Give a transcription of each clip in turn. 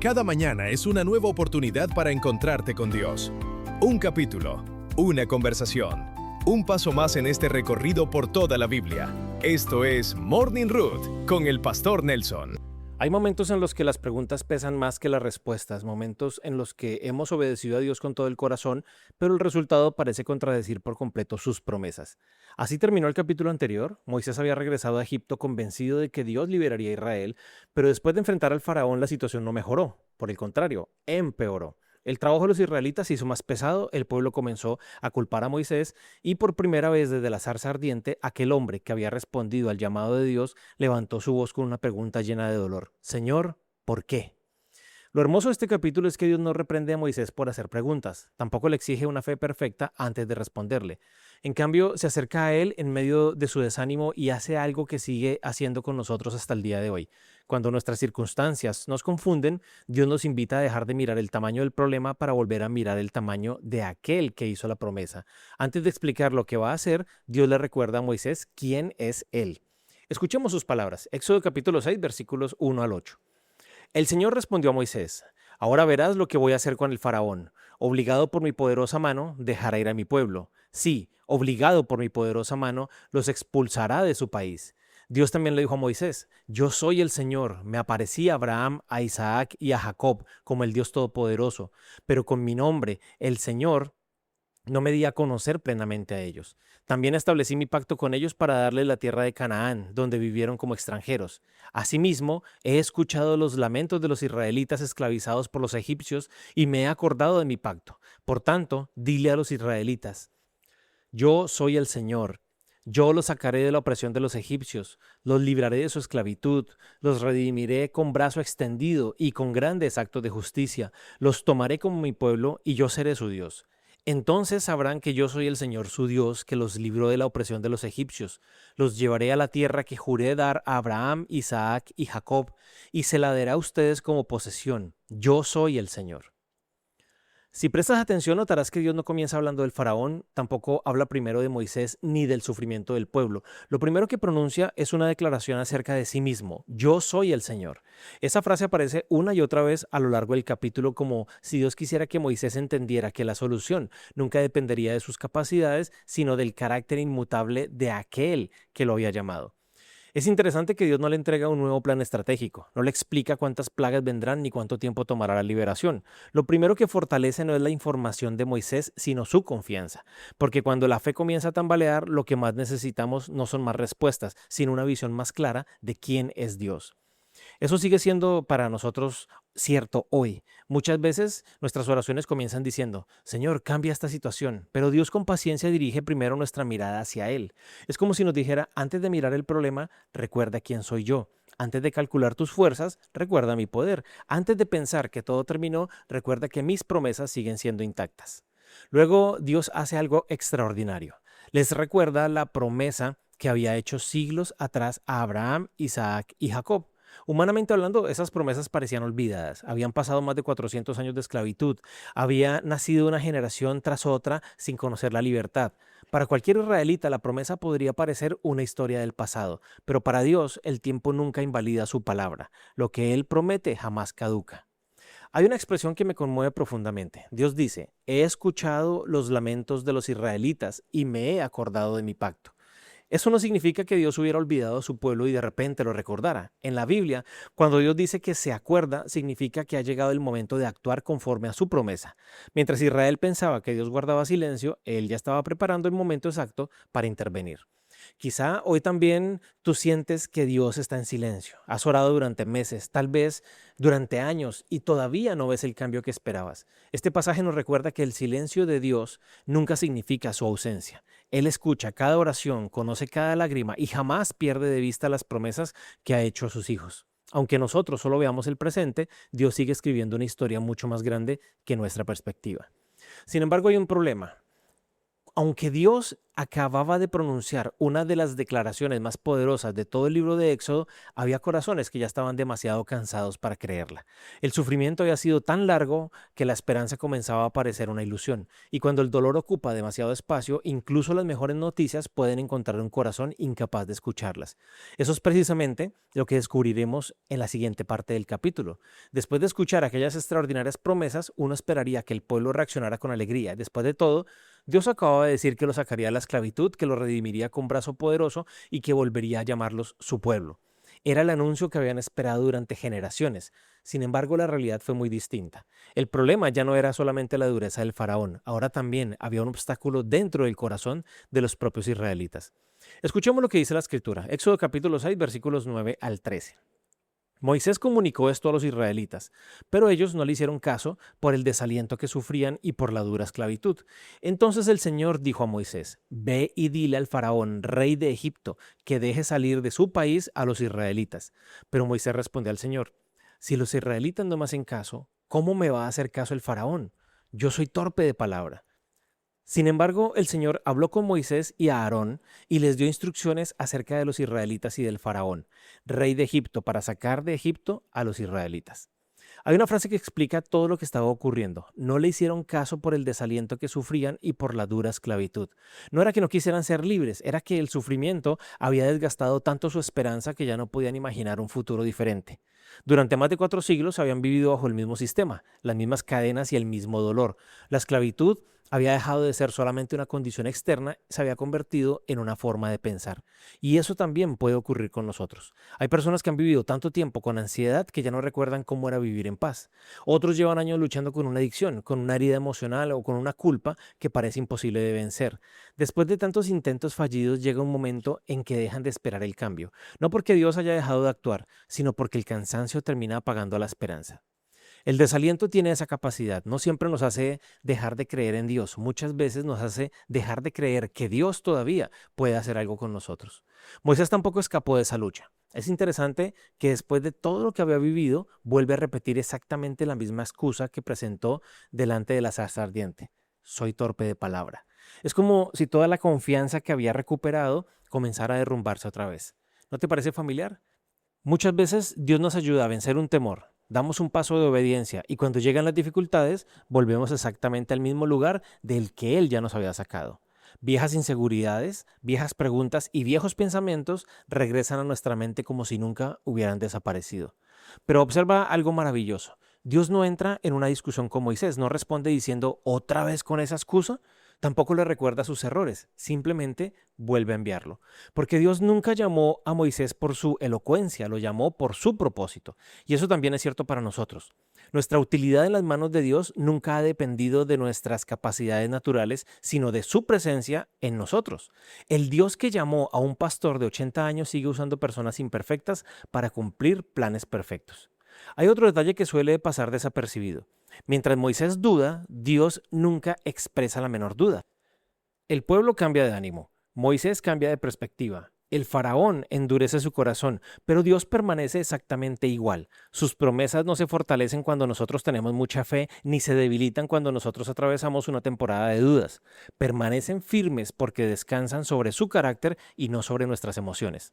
Cada mañana es una nueva oportunidad para encontrarte con Dios. Un capítulo, una conversación, un paso más en este recorrido por toda la Biblia. Esto es Morning Root con el Pastor Nelson. Hay momentos en los que las preguntas pesan más que las respuestas, momentos en los que hemos obedecido a Dios con todo el corazón, pero el resultado parece contradecir por completo sus promesas. Así terminó el capítulo anterior. Moisés había regresado a Egipto convencido de que Dios liberaría a Israel, pero después de enfrentar al faraón la situación no mejoró, por el contrario, empeoró. El trabajo de los israelitas se hizo más pesado, el pueblo comenzó a culpar a Moisés y por primera vez desde la zarza ardiente, aquel hombre que había respondido al llamado de Dios levantó su voz con una pregunta llena de dolor. Señor, ¿por qué? Lo hermoso de este capítulo es que Dios no reprende a Moisés por hacer preguntas, tampoco le exige una fe perfecta antes de responderle. En cambio, se acerca a él en medio de su desánimo y hace algo que sigue haciendo con nosotros hasta el día de hoy. Cuando nuestras circunstancias nos confunden, Dios nos invita a dejar de mirar el tamaño del problema para volver a mirar el tamaño de aquel que hizo la promesa. Antes de explicar lo que va a hacer, Dios le recuerda a Moisés quién es él. Escuchemos sus palabras. Éxodo capítulo 6, versículos 1 al 8. El Señor respondió a Moisés: Ahora verás lo que voy a hacer con el faraón. Obligado por mi poderosa mano, dejará ir a mi pueblo. Sí, obligado por mi poderosa mano, los expulsará de su país. Dios también le dijo a Moisés: Yo soy el Señor, me aparecí a Abraham, a Isaac y a Jacob como el Dios Todopoderoso, pero con mi nombre, el Señor, no me di a conocer plenamente a ellos. También establecí mi pacto con ellos para darles la tierra de Canaán, donde vivieron como extranjeros. Asimismo, he escuchado los lamentos de los israelitas esclavizados por los egipcios y me he acordado de mi pacto. Por tanto, dile a los israelitas: Yo soy el Señor. Yo los sacaré de la opresión de los egipcios, los libraré de su esclavitud, los redimiré con brazo extendido y con grandes actos de justicia, los tomaré como mi pueblo y yo seré su Dios. Entonces sabrán que yo soy el Señor su Dios, que los libró de la opresión de los egipcios. Los llevaré a la tierra que juré dar a Abraham, Isaac y Jacob, y se la daré a ustedes como posesión. Yo soy el Señor. Si prestas atención, notarás que Dios no comienza hablando del faraón, tampoco habla primero de Moisés ni del sufrimiento del pueblo. Lo primero que pronuncia es una declaración acerca de sí mismo: Yo soy el Señor. Esa frase aparece una y otra vez a lo largo del capítulo, como si Dios quisiera que Moisés entendiera que la solución nunca dependería de sus capacidades, sino del carácter inmutable de aquel que lo había llamado. Es interesante que Dios no le entrega un nuevo plan estratégico, no le explica cuántas plagas vendrán ni cuánto tiempo tomará la liberación. Lo primero que fortalece no es la información de Moisés, sino su confianza, porque cuando la fe comienza a tambalear, lo que más necesitamos no son más respuestas, sino una visión más clara de quién es Dios. Eso sigue siendo para nosotros cierto hoy. Muchas veces nuestras oraciones comienzan diciendo: Señor, cambia esta situación, pero Dios con paciencia dirige primero nuestra mirada hacia Él. Es como si nos dijera: antes de mirar el problema, recuerda quién soy yo. Antes de calcular tus fuerzas, recuerda mi poder. Antes de pensar que todo terminó, recuerda que mis promesas siguen siendo intactas. Luego Dios hace algo extraordinario. Les recuerda la promesa que había hecho siglos atrás a Abraham, Isaac y Jacob. Humanamente hablando, esas promesas parecían olvidadas. Habían pasado más de 400 años de esclavitud. Había nacido una generación tras otra sin conocer la libertad. Para cualquier israelita, la promesa podría parecer una historia del pasado, pero para Dios el tiempo nunca invalida su palabra. Lo que Él promete jamás caduca. Hay una expresión que me conmueve profundamente. Dios dice: He escuchado los lamentos de los israelitas y me he acordado de mi pacto. Eso no significa que Dios hubiera olvidado a su pueblo y de repente lo recordara. En la Biblia, cuando Dios dice que se acuerda, significa que ha llegado el momento de actuar conforme a su promesa. Mientras Israel pensaba que Dios guardaba silencio, Él ya estaba preparando el momento exacto para intervenir. Quizá hoy también tú sientes que Dios está en silencio. Has orado durante meses, tal vez durante años, y todavía no ves el cambio que esperabas. Este pasaje nos recuerda que el silencio de Dios nunca significa su ausencia. Él escucha cada oración, conoce cada lágrima y jamás pierde de vista las promesas que ha hecho a sus hijos. Aunque nosotros solo veamos el presente, Dios sigue escribiendo una historia mucho más grande que nuestra perspectiva. Sin embargo, hay un problema. Aunque Dios acababa de pronunciar una de las declaraciones más poderosas de todo el libro de Éxodo, había corazones que ya estaban demasiado cansados para creerla. El sufrimiento había sido tan largo que la esperanza comenzaba a parecer una ilusión. Y cuando el dolor ocupa demasiado espacio, incluso las mejores noticias pueden encontrar un corazón incapaz de escucharlas. Eso es precisamente lo que descubriremos en la siguiente parte del capítulo. Después de escuchar aquellas extraordinarias promesas, uno esperaría que el pueblo reaccionara con alegría. Después de todo, Dios acababa de decir que los sacaría de la esclavitud, que los redimiría con brazo poderoso y que volvería a llamarlos su pueblo. Era el anuncio que habían esperado durante generaciones. Sin embargo, la realidad fue muy distinta. El problema ya no era solamente la dureza del faraón, ahora también había un obstáculo dentro del corazón de los propios israelitas. Escuchemos lo que dice la Escritura, Éxodo capítulo 6, versículos 9 al 13. Moisés comunicó esto a los israelitas, pero ellos no le hicieron caso por el desaliento que sufrían y por la dura esclavitud. Entonces el Señor dijo a Moisés: Ve y dile al faraón, rey de Egipto, que deje salir de su país a los israelitas. Pero Moisés respondió al Señor: Si los israelitas no me hacen caso, ¿cómo me va a hacer caso el faraón? Yo soy torpe de palabra. Sin embargo, el Señor habló con Moisés y a Aarón y les dio instrucciones acerca de los israelitas y del faraón, rey de Egipto, para sacar de Egipto a los israelitas. Hay una frase que explica todo lo que estaba ocurriendo. No le hicieron caso por el desaliento que sufrían y por la dura esclavitud. No era que no quisieran ser libres, era que el sufrimiento había desgastado tanto su esperanza que ya no podían imaginar un futuro diferente. Durante más de 4 siglos habían vivido bajo el mismo sistema, las mismas cadenas y el mismo dolor. La esclavitud había dejado de ser solamente una condición externa, se había convertido en una forma de pensar. Y eso también puede ocurrir con nosotros. Hay personas que han vivido tanto tiempo con ansiedad que ya no recuerdan cómo era vivir en paz. Otros llevan años luchando con una adicción, con una herida emocional o con una culpa que parece imposible de vencer. Después de tantos intentos fallidos, llega un momento en que dejan de esperar el cambio. No porque Dios haya dejado de actuar, sino porque el cansancio termina apagando la esperanza. El desaliento tiene esa capacidad, no siempre nos hace dejar de creer en Dios, muchas veces nos hace dejar de creer que Dios todavía puede hacer algo con nosotros. Moisés tampoco escapó de esa lucha. Es interesante que después de todo lo que había vivido, vuelve a repetir exactamente la misma excusa que presentó delante de la zarza ardiente. Soy torpe de palabra. Es como si toda la confianza que había recuperado comenzara a derrumbarse otra vez. ¿No te parece familiar? Muchas veces Dios nos ayuda a vencer un temor, damos un paso de obediencia y cuando llegan las dificultades volvemos exactamente al mismo lugar del que Él ya nos había sacado. Viejas inseguridades, viejas preguntas y viejos pensamientos regresan a nuestra mente como si nunca hubieran desaparecido. Pero observa algo maravilloso. Dios no entra en una discusión con Moisés, no responde diciendo ¿otra vez con esa excusa? Tampoco le recuerda sus errores, simplemente vuelve a enviarlo. Porque Dios nunca llamó a Moisés por su elocuencia, lo llamó por su propósito. Y eso también es cierto para nosotros. Nuestra utilidad en las manos de Dios nunca ha dependido de nuestras capacidades naturales, sino de su presencia en nosotros. El Dios que llamó a un pastor de 80 años sigue usando personas imperfectas para cumplir planes perfectos. Hay otro detalle que suele pasar desapercibido. Mientras Moisés duda, Dios nunca expresa la menor duda. El pueblo cambia de ánimo, Moisés cambia de perspectiva, el faraón endurece su corazón, pero Dios permanece exactamente igual. Sus promesas no se fortalecen cuando nosotros tenemos mucha fe, ni se debilitan cuando nosotros atravesamos una temporada de dudas. Permanecen firmes porque descansan sobre su carácter y no sobre nuestras emociones.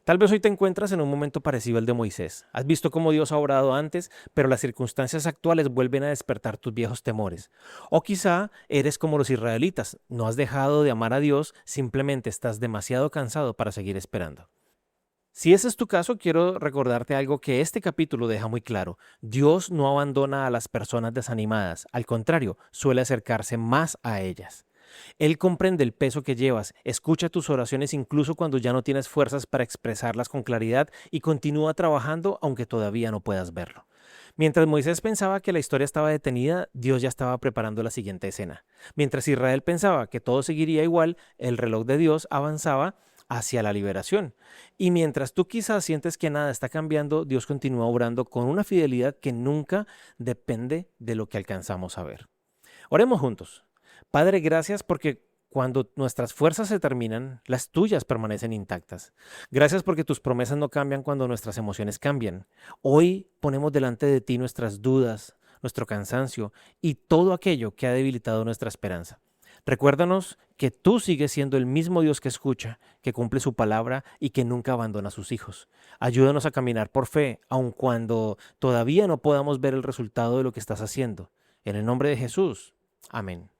Tal vez hoy te encuentras en un momento parecido al de Moisés. Has visto cómo Dios ha obrado antes, pero las circunstancias actuales vuelven a despertar tus viejos temores. O quizá eres como los israelitas, no has dejado de amar a Dios, simplemente estás demasiado cansado para seguir esperando. Si ese es tu caso, quiero recordarte algo que este capítulo deja muy claro. Dios no abandona a las personas desanimadas, al contrario, suele acercarse más a ellas. Él comprende el peso que llevas, escucha tus oraciones incluso cuando ya no tienes fuerzas para expresarlas con claridad y continúa trabajando aunque todavía no puedas verlo. Mientras Moisés pensaba que la historia estaba detenida, Dios ya estaba preparando la siguiente escena. Mientras Israel pensaba que todo seguiría igual, el reloj de Dios avanzaba hacia la liberación. Y mientras tú quizás sientes que nada está cambiando, Dios continúa obrando con una fidelidad que nunca depende de lo que alcanzamos a ver. Oremos juntos. Padre, gracias porque cuando nuestras fuerzas se terminan, las tuyas permanecen intactas. Gracias porque tus promesas no cambian cuando nuestras emociones cambian. Hoy ponemos delante de ti nuestras dudas, nuestro cansancio y todo aquello que ha debilitado nuestra esperanza. Recuérdanos que tú sigues siendo el mismo Dios que escucha, que cumple su palabra y que nunca abandona a sus hijos. Ayúdanos a caminar por fe, aun cuando todavía no podamos ver el resultado de lo que estás haciendo. En el nombre de Jesús. Amén.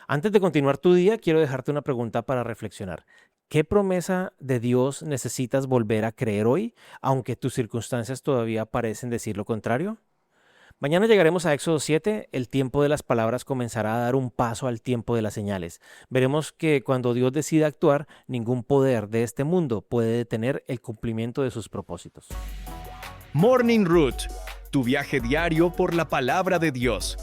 Antes de continuar tu día, quiero dejarte una pregunta para reflexionar. ¿Qué promesa de Dios necesitas volver a creer hoy, aunque tus circunstancias todavía parecen decir lo contrario? Mañana llegaremos a Éxodo 7, el tiempo de las palabras comenzará a dar un paso al tiempo de las señales. Veremos que cuando Dios decide actuar, ningún poder de este mundo puede detener el cumplimiento de sus propósitos. Morning Root, tu viaje diario por la palabra de Dios.